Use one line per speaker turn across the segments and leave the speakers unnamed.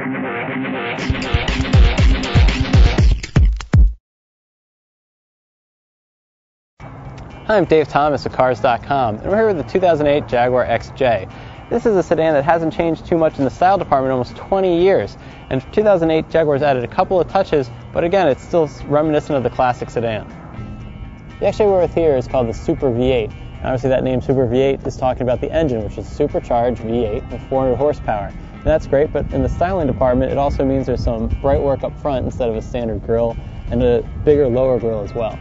Hi, I'm Dave Thomas of Cars.com, and we're here with the 2008 Jaguar XJ. This is a sedan that hasn't changed too much in the style department in almost 20 years. And for 2008, Jaguar's added a couple of touches, but again, it's still reminiscent of the classic sedan. The XJ we're with here is called the Super V8. And obviously that name Super V8 is talking about the engine, which is a supercharged V8 with 400 horsepower. And that's great, but in the styling department, it also means there's some bright work up front instead of a standard grille, and a bigger lower grille as well.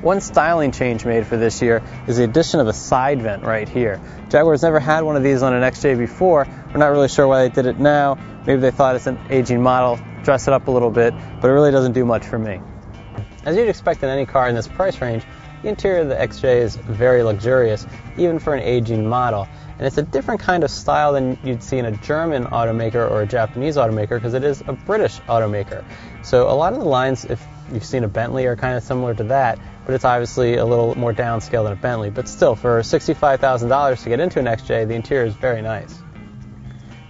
One styling change made for this year is the addition of a side vent right here. Jaguar's never had one of these on an XJ before. We're not really sure why they did it now. Maybe they thought it's an aging model, dress it up a little bit, but it really doesn't do much for me. As you'd expect in any car in this price range, the interior of the XJ is very luxurious, even for an aging model. And it's a different kind of style than you'd see in a German automaker or a Japanese automaker, because it is a British automaker. So a lot of the lines, if you've seen a Bentley, are kind of similar to that, but it's obviously a little more downscale than a Bentley. But still, for $65,000 to get into an XJ, the interior is very nice.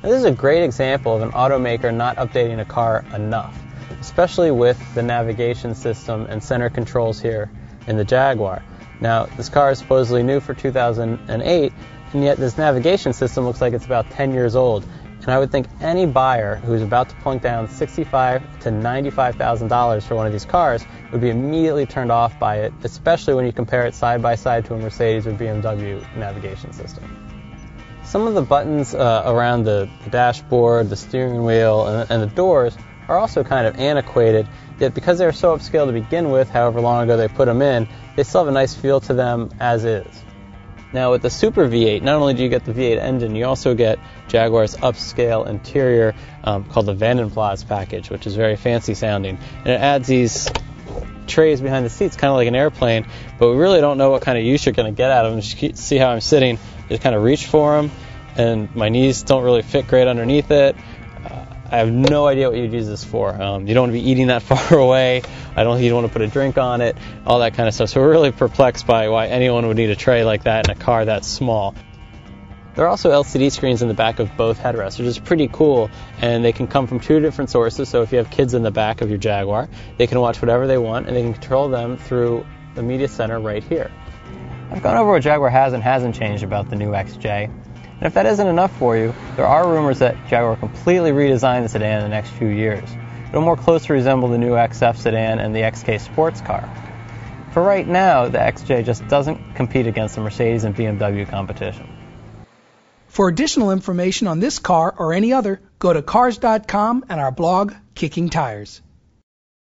Now, this is a great example of an automaker not updating a car enough, especially with the navigation system and center controls here in the Jaguar. Now, this car is supposedly new for 2008, and yet this navigation system looks like it's about 10 years old. And I would think any buyer who's about to plunk down $65,000 to $95,000 for one of these cars would be immediately turned off by it, especially when you compare it side by side to a Mercedes or BMW navigation system. Some of the buttons around the dashboard, the steering wheel, and the doors are also kind of antiquated, yet because they're so upscale to begin with, however long ago they put them in, they still have a nice feel to them as is. Now with the Super V8, not only do you get the V8 engine, you also get Jaguar's upscale interior called the Vandenplas package, which is very fancy sounding. And it adds these trays behind the seats, kind of like an airplane, but we really don't know what kind of use you're going to get out of them. Just see how I'm sitting, just kind of reach for them, and my knees don't really fit great underneath it. I have no idea what you'd use this for. You don't want to be eating that far away. You don't want to put a drink on it, all that kind of stuff. So we're really perplexed by why anyone would need a tray like that in a car that small. There are also LCD screens in the back of both headrests, which is pretty cool, and they can come from two different sources. So if you have kids in the back of your Jaguar, they can watch whatever they want, and they can control them through the media center right here. I've gone over what Jaguar has and hasn't changed about the new XJ. And if that isn't enough for you, there are rumors that Jaguar will completely redesign the sedan in the next few years. It'll more closely resemble the new XF sedan and the XK sports car. For right now, the XJ just doesn't compete against the Mercedes and BMW competition.
For additional information on this car or any other, go to Cars.com and our blog, Kicking Tires.